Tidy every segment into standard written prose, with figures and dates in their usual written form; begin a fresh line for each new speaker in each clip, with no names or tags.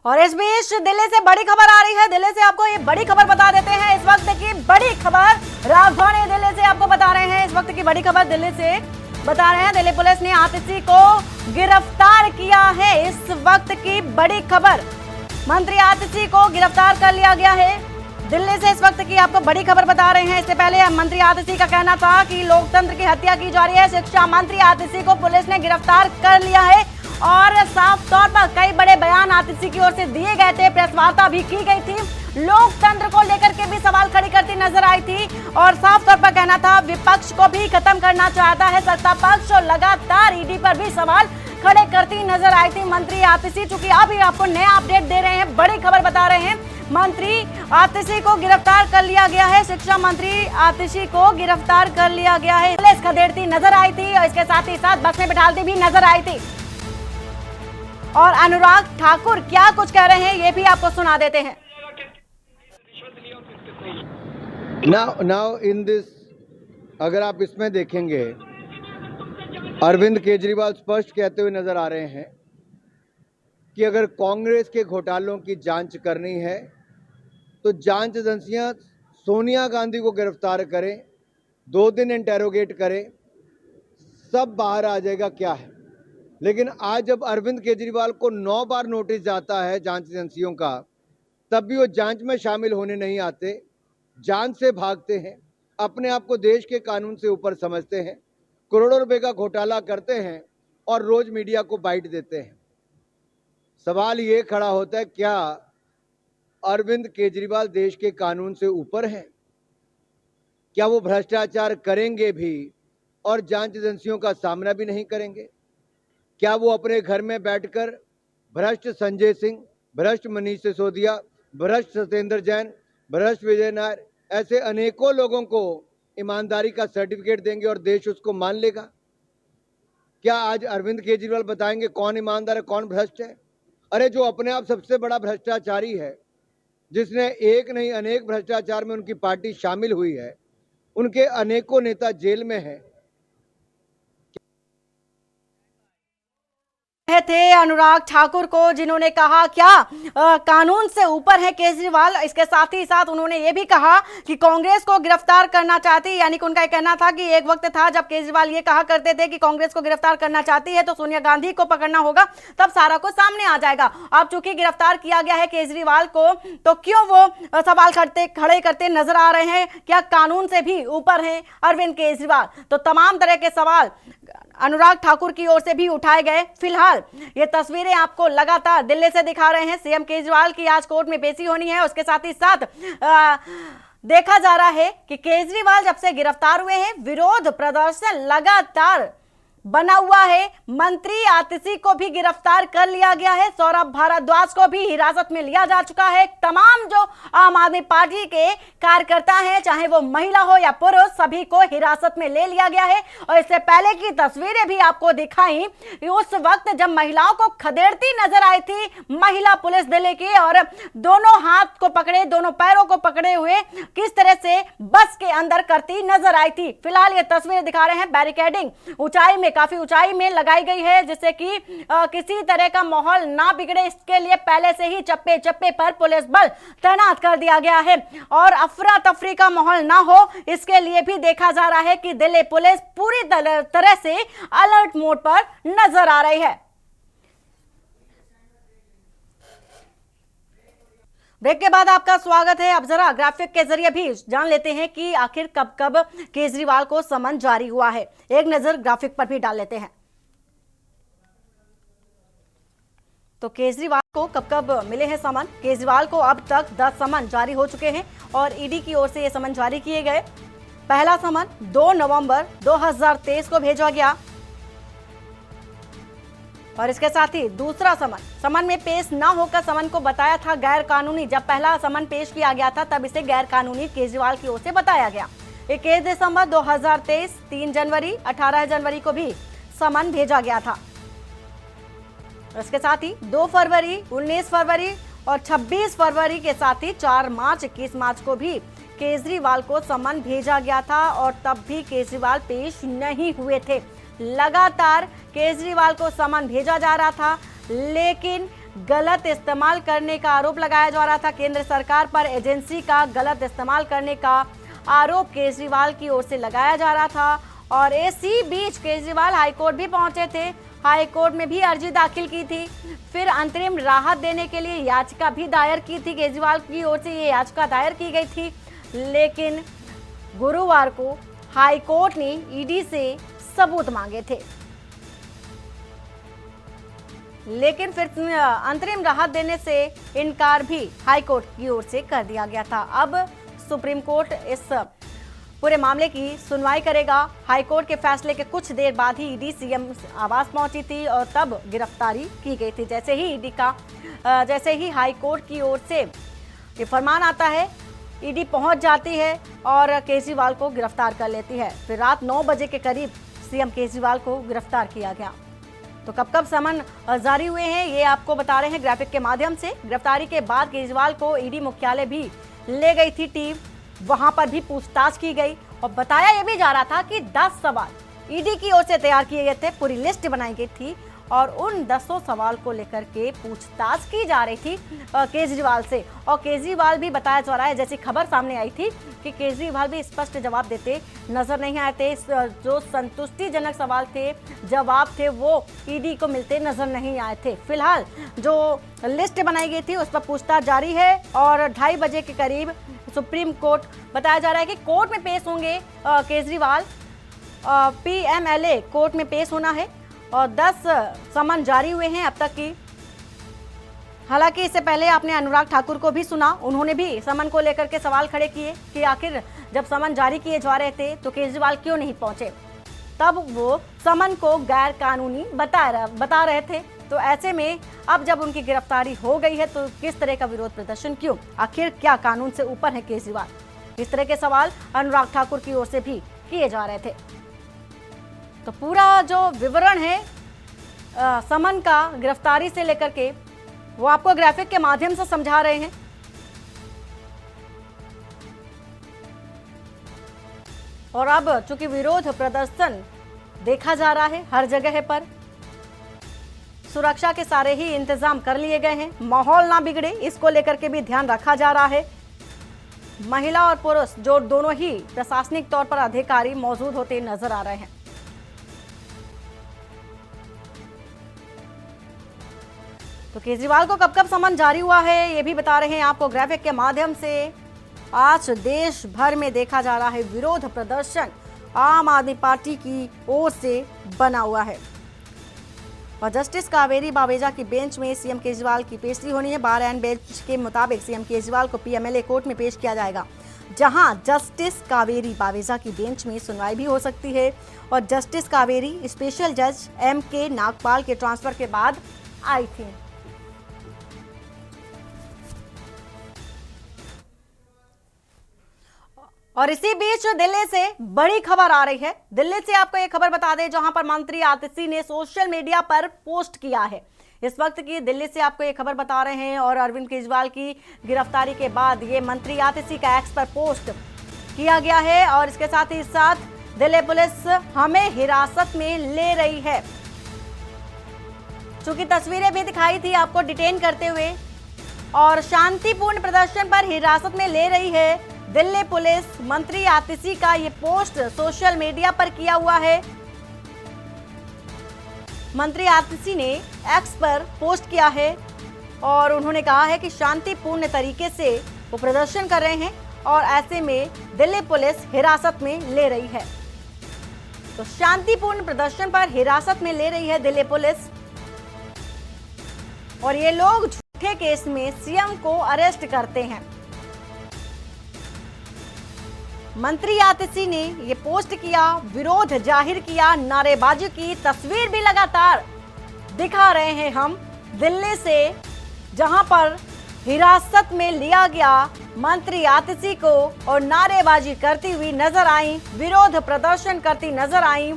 और इस बीच दिल्ली से बड़ी खबर आ रही है। दिल्ली से आपको ये बड़ी खबर बता देते हैं। इस वक्त की बड़ी खबर राजधानी दिल्ली से आपको बता रहे हैं। इस वक्त की बड़ी खबर दिल्ली से बता रहे हैं। दिल्ली पुलिस ने आतिशी को गिरफ्तार किया है। इस वक्त की बड़ी खबर, मंत्री आतिशी को गिरफ्तार कर लिया गया है। दिल्ली से इस वक्त की आपको बड़ी खबर बता रहे हैं। इससे पहले मंत्री आतिशी का कहना था कि लोकतंत्र की हत्या की जा रही है। शिक्षा मंत्री आतिशी को पुलिस ने गिरफ्तार कर लिया है और साफ तौर पर कई बड़े बयान आतिशी की ओर से दिए गए थे। प्रेस वार्ता भी की गई थी। लोकतंत्र को लेकर के भी सवाल खड़ी करती नजर आई थी और साफ तौर पर कहना था विपक्ष को भी खत्म करना चाहता है सत्ता पक्ष और लगातार ईडी पर भी सवाल खड़े करती नजर आई थी मंत्री आतिशी। चूंकि अभी आपको नया अपडेट दे रहे हैं, बड़ी खबर बता रहे हैं, मंत्री आतिशी को गिरफ्तार कर लिया गया है। शिक्षा मंत्री आतिशी को गिरफ्तार कर लिया गया है। पुलिस खदेड़ती नजर आई थी और इसके साथ ही साथ बस में बिठालती भी नजर आई थी। और अनुराग ठाकुर क्या कुछ कह रहे हैं ये भी आपको सुना देते हैं।
नाउ इन दिस, अगर आप इसमें देखेंगे, अरविंद केजरीवाल स्पष्ट कहते हुए नजर आ रहे हैं कि अगर कांग्रेस के घोटालों की जांच करनी है तो जांच एजेंसियां सोनिया गांधी को गिरफ्तार करें, 2 दिन इंटेरोगेट करें, सब बाहर आ जाएगा क्या है। लेकिन आज जब अरविंद केजरीवाल को 9 बार नोटिस जाता है जांच एजेंसियों का, तब भी वो जांच में शामिल होने नहीं आते, जांच से भागते हैं, अपने आप को देश के कानून से ऊपर समझते हैं, करोड़ों रुपए का घोटाला करते हैं और रोज मीडिया को बाइट देते हैं। सवाल ये खड़ा होता है, क्या अरविंद केजरीवाल देश के कानून से ऊपर हैं? क्या वो भ्रष्टाचार करेंगे भी और जांच एजेंसियों का सामना भी नहीं करेंगे? क्या वो अपने घर में बैठकर भ्रष्ट संजय सिंह, भ्रष्ट मनीष सिसोदिया, भ्रष्ट सत्येंद्र जैन, भ्रष्ट विजय नायर, ऐसे अनेकों लोगों को ईमानदारी का सर्टिफिकेट देंगे और देश उसको मान लेगा? क्या आज अरविंद केजरीवाल बताएंगे कौन ईमानदार है, कौन भ्रष्ट है? अरे जो अपने आप सबसे बड़ा भ्रष्टाचारी है, जिसने एक नहीं अनेक भ्रष्टाचार में उनकी पार्टी शामिल हुई है, उनके अनेकों नेता जेल में हैं।
थे अनुराग ठाकुर को, जिन्होंने कहा क्या कानून से ऊपर है केजरीवाल। इसके साथ ही साथ उन्होंने ये भी कहा कि कांग्रेस को गिरफ्तार करना चाहती, यानी कि उनका ये कहना था कि एक वक्त था जब केजरीवाल ये कहा करते थे कि कांग्रेस को गिरफ्तार करना चाहती है तो सोनिया गांधी को पकड़ना होगा, तब सारा कुछ सामने आ जाएगा। अब चूंकि गिरफ्तार किया गया है केजरीवाल को, तो क्यों वो सवाल खड़े करते नजर आ रहे हैं? क्या कानून से भी ऊपर है अरविंद केजरीवाल? तो तमाम तरह के सवाल अनुराग ठाकुर की ओर से भी उठाए गए। फिलहाल ये तस्वीरें आपको लगातार दिल्ली से दिखा रहे हैं। सीएम केजरीवाल की आज कोर्ट में पेशी होनी है। उसके साथ ही साथ देखा जा रहा है कि केजरीवाल जब से गिरफ्तार हुए हैं, विरोध प्रदर्शन लगातार बना हुआ है। मंत्री आतिशी को भी गिरफ्तार कर लिया गया है। सौरभ भारद्वाज को भी हिरासत में लिया जा चुका है। तमाम जो आम आदमी पार्टी के कार्यकर्ता हैं, चाहे वो महिला हो या पुरुष, सभी को हिरासत में ले लिया गया है। और इससे पहले की तस्वीरें भी आपको दिखाई, उस वक्त जब महिलाओं को खदेड़ती नजर आई थी महिला पुलिस दिल्ली की, और दोनों हाथ को पकड़े, दोनों पैरों को पकड़े हुए किस तरह से बस के अंदर करती नजर आई थी। फिलहाल ये तस्वीरें दिखा रहे हैं। बैरिकेडिंग ऊंचाई में, काफी ऊंचाई में लगाई गई है, जिससे कि किसी तरह का माहौल ना बिगड़े, इसके लिए पहले से ही चप्पे चप्पे पर पुलिस बल तैनात कर दिया गया है और अफरा तफरी का माहौल ना हो, इसके लिए भी देखा जा रहा है कि दिल्ली पुलिस पूरी तरह से अलर्ट मोड पर नजर आ रही है। ब्रेक के बाद आपका स्वागत है। अब जरा ग्राफिक के जरिए भी जान लेते हैं कि आखिर कब कब केजरीवाल को समन जारी हुआ है। एक नजर ग्राफिक पर भी डाल लेते हैं। तो केजरीवाल को कब कब मिले हैं समन? केजरीवाल को अब तक 10 समन जारी हो चुके हैं और ईडी की ओर से ये समन जारी किए गए। पहला समन 2 नवंबर 2023 को भेजा गया और इसके साथ ही दूसरा समन में पेश न होकर समन को बताया था गैर कानूनी। जब पहला समन पेश किया गया था तब इसे गैर कानूनी केजरीवाल की ओर से बताया गया। 21 दिसंबर 2023, 3 जनवरी, 18 जनवरी को भी समन भेजा गया था। इसके साथ ही 2 फरवरी, 19 फरवरी और 26 फरवरी के साथ ही 4 मार्च, 21 मार्च को भी केजरीवाल को समन भेजा गया था और तब भी केजरीवाल पेश नहीं हुए थे। लगातार केजरीवाल को समन भेजा जा रहा था, लेकिन गलत इस्तेमाल करने का आरोप लगाया जा रहा था। केंद्र सरकार पर एजेंसी का गलत इस्तेमाल करने का आरोप केजरीवाल की ओर से लगाया जा रहा था। और इसी बीच केजरीवाल हाईकोर्ट भी पहुंचे थे, हाईकोर्ट में भी अर्जी दाखिल की थी, फिर अंतरिम राहत देने के लिए याचिका भी दायर की थी। केजरीवाल की ओर से ये याचिका दायर की गई थी, लेकिन गुरुवार को हाईकोर्ट ने ईडी से सबूत मांगे थे, लेकिन फिर अंतरिम राहत देने से इनकार भी हाईकोर्ट की ओर से कर दिया गया था। अब सुप्रीम कोर्ट इस पूरे मामले की सुनवाई करेगा। हाईकोर्ट के फैसले के कुछ देर बाद ही ईडी सीएम आवास पहुंची थी और तब गिरफ्तारी की गई थी। जैसे ही हाईकोर्ट की ओर से ये फरमान आता है, ईडी पहुंच जाती है और केजरीवाल को गिरफ्तार कर लेती है। फिर रात 9 बजे के करीब सीएम केजरीवाल को गिरफ्तार किया गया। तो कब समन जारी हुए हैं ये आपको बता रहे हैं ग्राफिक के माध्यम से। गिरफ्तारी के बाद केजरीवाल को ईडी मुख्यालय भी ले गई थी टीम, वहां पर भी पूछताछ की गई और बताया यह भी जा रहा था कि 10 सवाल ईडी की ओर से तैयार किए गए थे, पूरी लिस्ट बनाई गई थी और उन 10 सवाल को लेकर के पूछताछ की जा रही थी केजरीवाल से। और केजरीवाल भी बताया जा रहा है, जैसी खबर सामने आई थी कि केजरीवाल भी स्पष्ट जवाब देते नजर नहीं आए थे। जो संतुष्टिजनक सवाल थे, जवाब थे, वो ईडी को मिलते नजर नहीं आए थे। फिलहाल जो लिस्ट बनाई गई थी उस पर पूछताछ जारी है और 2:30 बजे के करीब सुप्रीम कोर्ट बताया जा रहा है कि कोर्ट में पेश होंगे केजरीवाल। पीएमएलए कोर्ट में पेश होना है और 10 समन जारी हुए हैं अब तक की। हालांकि इससे पहले आपने अनुराग ठाकुर को भी सुना, उन्होंने भी समन को लेकर के सवाल खड़े किए कि आखिर जब समन जारी किए जा रहे थे तो केजरीवाल क्यों नहीं पहुंचे। तब वो समन को गैर कानूनी बता रहे थे। तो ऐसे में अब जब उनकी गिरफ्तारी हो गई है तो किस तरह का विरोध प्रदर्शन क्यों, आखिर क्या कानून से ऊपर है केजरीवाल, इस तरह के सवाल अनुराग ठाकुर की ओर से भी किए जा रहे थे। तो पूरा जो विवरण है समन का गिरफ्तारी से लेकर के वो आपको ग्राफिक के माध्यम से समझा रहे हैं। और अब चूंकि विरोध प्रदर्शन देखा जा रहा है हर जगह पर, सुरक्षा के सारे ही इंतजाम कर लिए गए हैं, माहौल ना बिगड़े इसको लेकर के भी ध्यान रखा जा रहा है। महिला और पुरुष जो दोनों ही प्रशासनिक तौर पर अधिकारी मौजूद होते नजर आ रहे हैं। तो केजरीवाल को कब समन जारी हुआ है ये भी बता रहे हैं आपको ग्राफिक के माध्यम से। आज देश भर में देखा जा रहा है विरोध प्रदर्शन आम आदमी पार्टी की ओर से बना हुआ है और जस्टिस कावेरी बावेजा की बेंच में सीएम केजरीवाल की पेशी होनी है। बार एंड बेंच के मुताबिक सीएम केजरीवाल को पीएमएलए कोर्ट में पेश किया जाएगा, जहां जस्टिस कावेरी बावेजा की बेंच में सुनवाई भी हो सकती है। और जस्टिस कावेरी स्पेशल जज एमके नागपाल के ट्रांसफर के बाद आई थी। और इसी बीच दिल्ली से बड़ी खबर आ रही है। दिल्ली से आपको एक खबर बता दें, जहां पर मंत्री आतिशी ने सोशल मीडिया पर पोस्ट किया है। इस वक्त की दिल्ली से आपको एक खबर बता रहे हैं और अरविंद केजरीवाल की गिरफ्तारी के बाद ये मंत्री आतिशी का एक्स पर पोस्ट किया गया है। और इसके साथ ही दिल्ली पुलिस हमें हिरासत में ले रही है, चूंकि तस्वीरें भी दिखाई थी आपको डिटेन करते हुए, और शांतिपूर्ण प्रदर्शन पर हिरासत में ले रही है दिल्ली पुलिस। मंत्री आतिशी का ये पोस्ट सोशल मीडिया पर किया हुआ है। मंत्री आतिशी ने एक्स पर पोस्ट किया है और उन्होंने कहा है कि शांतिपूर्ण तरीके से वो प्रदर्शन कर रहे हैं और ऐसे में दिल्ली पुलिस हिरासत में ले रही है। तो शांतिपूर्ण प्रदर्शन पर हिरासत में ले रही है दिल्ली पुलिस और ये लोग झूठे केस में सीएम को अरेस्ट करते हैं। मंत्री आतिशी ने ये पोस्ट किया, विरोध जाहिर किया, नारेबाजी की तस्वीर भी लगातार दिखा रहे हैं हम दिल्ली से, जहां पर हिरासत में लिया गया मंत्री आतिशी को और नारेबाजी करती हुई नजर आई, विरोध प्रदर्शन करती नजर आई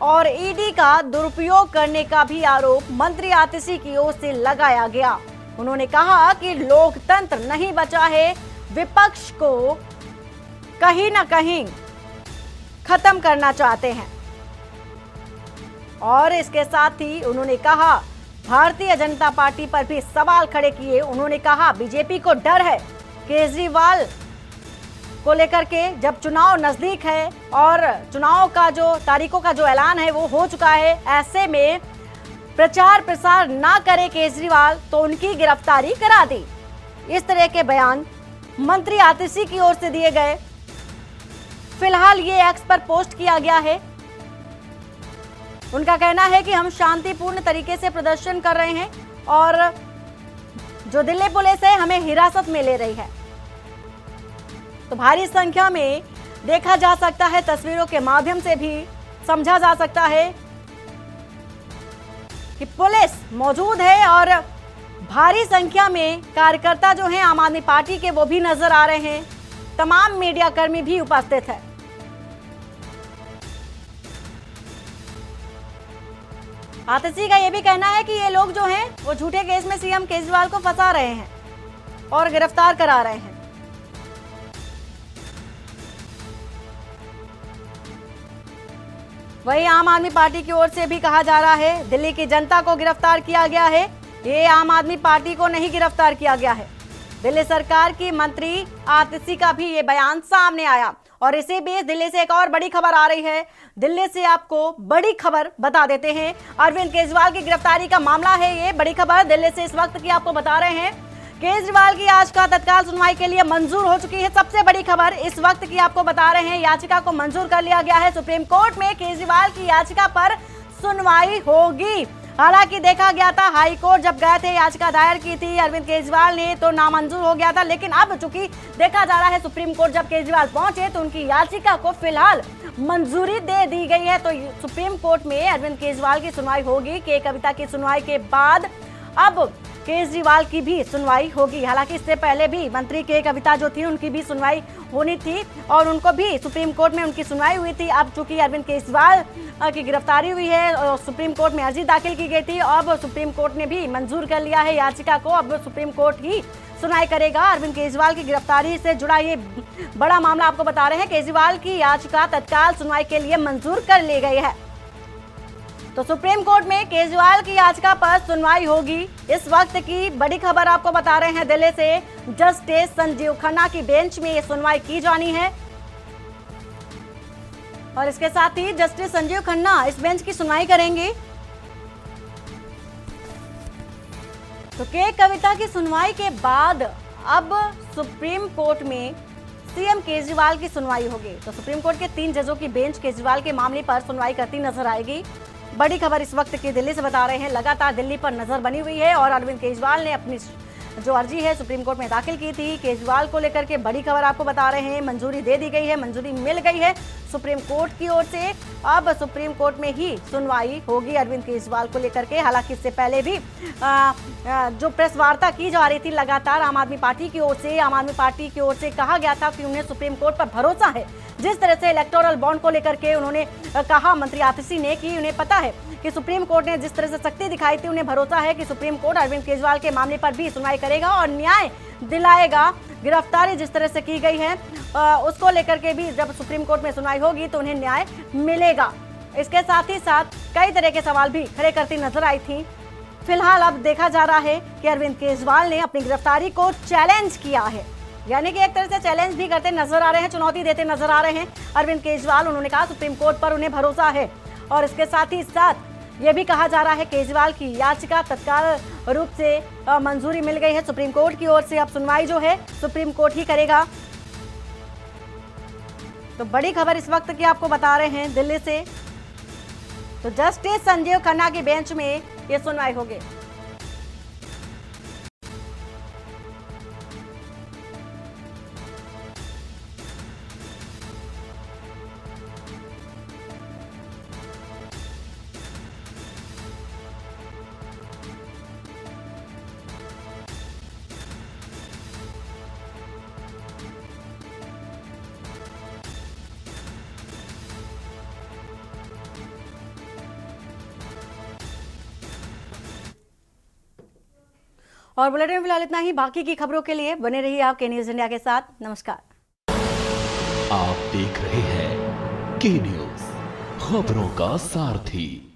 और ईडी का दुरुपयोग करने का भी आरोप मंत्री आतिशी की ओर से लगाया गया। उन्होंने कहा कि लोकतंत्र नहीं बचा है, विपक्ष को कहीं ना कहीं खत्म करना चाहते हैं। और इसके साथ ही उन्होंने कहा भारतीय जनता पार्टी पर भी सवाल खड़े किए। उन्होंने कहा बीजेपी को डर है केजरीवाल को लेकर के, जब चुनाव नजदीक है और चुनाव का जो तारीखों का जो ऐलान है वो हो चुका है, ऐसे में प्रचार प्रसार ना करे केजरीवाल तो उनकी गिरफ्तारी करा दी। इस तरह के बयान मंत्री आतिशी की ओर से दिए गए। फिलहाल ये एक्स पर पोस्ट किया गया है। उनका कहना है कि हम शांतिपूर्ण तरीके से प्रदर्शन कर रहे हैं और जो दिल्ली पुलिस है हमें हिरासत में ले रही है। तो भारी संख्या में देखा जा सकता है, तस्वीरों के माध्यम से भी समझा जा सकता है कि पुलिस मौजूद है और भारी संख्या में कार्यकर्ता जो हैं आम आदमी पार्टी के वो भी नजर आ रहे हैं। तमाम मीडिया कर्मी भी उपस्थित है। आतिशी का यह भी कहना है कि ये लोग जो हैं वो झूठे केस में सीएम केजरीवाल को फंसा रहे हैं और गिरफ्तार करा रहे हैं। वहीं आम आदमी पार्टी की ओर से भी कहा जा रहा है दिल्ली की जनता को गिरफ्तार किया गया है, ये आम आदमी पार्टी को नहीं गिरफ्तार किया गया है। दिल्ली सरकार की मंत्री आतिशी का भी ये बयान सामने आया। और इसी बीच दिल्ली से एक और बड़ी खबर आ रही है। दिल्ली से आपको बड़ी खबर बता देते हैं। अरविंद केजरीवाल की गिरफ्तारी का मामला है ये बड़ी खबर दिल्ली से इस वक्त की आपको बता रहे हैं। केजरीवाल की याचिका तत्काल सुनवाई के लिए मंजूर हो चुकी है। सबसे बड़ी खबर इस वक्त की आपको बता रहे हैं, याचिका को मंजूर कर लिया गया है। सुप्रीम कोर्ट में केजरीवाल की याचिका पर सुनवाई होगी। हालांकि देखा गया था हाई कोर्ट जब गए थे, याचिका दायर की थी अरविंद केजरीवाल ने, तो नामंजूर हो गया था। लेकिन अब चूंकि देखा जा रहा है सुप्रीम कोर्ट जब केजरीवाल पहुंचे तो उनकी याचिका को फिलहाल मंजूरी दे दी गई है। तो सुप्रीम कोर्ट में अरविंद केजरीवाल की सुनवाई होगी। के कविता की सुनवाई के बाद अब केजरीवाल की भी सुनवाई होगी। हालांकि इससे पहले भी मंत्री के कविता जो थी उनकी भी सुनवाई होनी थी और उनको भी सुप्रीम कोर्ट में उनकी सुनवाई हुई थी। अब चूंकि अरविंद केजरीवाल की गिरफ्तारी हुई है और सुप्रीम कोर्ट में अर्जी दाखिल की गई थी, अब सुप्रीम कोर्ट ने भी मंजूर कर लिया है याचिका को। अब सुप्रीम कोर्ट ही सुनवाई करेगा। अरविंद केजरीवाल की गिरफ्तारी से जुड़ा ये बड़ा मामला आपको बता रहे हैं। केजरीवाल की याचिका तत्काल सुनवाई के लिए मंजूर कर ली गई है। तो सुप्रीम कोर्ट में केजरीवाल की याचिका पर सुनवाई होगी। इस वक्त की बड़ी खबर आपको बता रहे हैं दिल्ली से, जस्टिस संजीव खन्ना की बेंच में ये सुनवाई की जानी है। और इसके साथ ही जस्टिस संजीव खन्ना इस बेंच की सुनवाई करेंगे। तो के कविता की सुनवाई के बाद अब सुप्रीम कोर्ट में सीएम केजरीवाल की सुनवाई होगी। तो सुप्रीम कोर्ट के 3 जजों की बेंच केजरीवाल के मामले पर सुनवाई करती नजर आएगी। बड़ी खबर इस वक्त की दिल्ली से बता रहे हैं। लगातार दिल्ली पर नजर बनी हुई है और अरविंद केजरीवाल ने अपनी जो अर्जी है सुप्रीम कोर्ट में दाखिल की थी केजरीवाल को लेकर के, बड़ी खबर आपको बता रहे हैं। मंजूरी दे दी गई है, मंजूरी मिल गई है सुप्रीम कोर्ट की ओर से। अब सुप्रीम कोर्ट में ही सुनवाई होगी अरविंद केजरीवाल को लेकर के। हालांकि इससे पहले भी जो प्रेस वार्ता की जा रही थी लगातार आम आदमी पार्टी की ओर से, आम आदमी पार्टी की ओर से कहा गया था कि उन्हें सुप्रीम कोर्ट पर भरोसा है। जिस तरह से इलेक्टोरल बॉन्ड को लेकर के उन्होंने कहा मंत्री आतिशी ने कि उन्हें पता है कि सुप्रीम कोर्ट ने जिस तरह से सख्ती दिखाई थी, उन्हें भरोसा है कि सुप्रीम कोर्ट अरविंद केजरीवाल के मामले पर भी सुनवाई करेगा और न्याय दिलाएगा। गिरफ्तारी जिस तरह से की गई है उसको लेकर के भी जब सुप्रीम कोर्ट में सुनवाई होगी तो उन्हें न्याय मिलेगा। इसके साथ ही साथ कई तरह के सवाल भी खड़े करती नजर आई थी। फिलहाल अब देखा जा रहा है कि अरविंद केजरीवाल ने अपनी गिरफ्तारी को चैलेंज किया है, यानी कि एक तरह से चैलेंज भी करते नजर आ रहे हैं, चुनौती देते नजर आ रहे हैं अरविंद केजरीवाल। उन्होंने कहा सुप्रीम कोर्ट पर उन्हें भरोसा है और इसके साथ ही साथ ये भी कहा जा रहा है केजरीवाल की याचिका तत्काल रूप से मंजूरी मिल गई है सुप्रीम कोर्ट की ओर से। अब सुनवाई जो है सुप्रीम कोर्ट ही करेगा। तो बड़ी खबर इस वक्त की आपको बता रहे हैं दिल्ली से। तो जस्टिस संजीव खन्ना की बेंच में ये सुनवाई होगी। और बुलेटिन में फिलहाल इतना ही। बाकी की खबरों के लिए बने रहिए आपके न्यूज इंडिया के साथ। नमस्कार।
आप देख रहे हैं के न्यूज, खबरों का सारथी।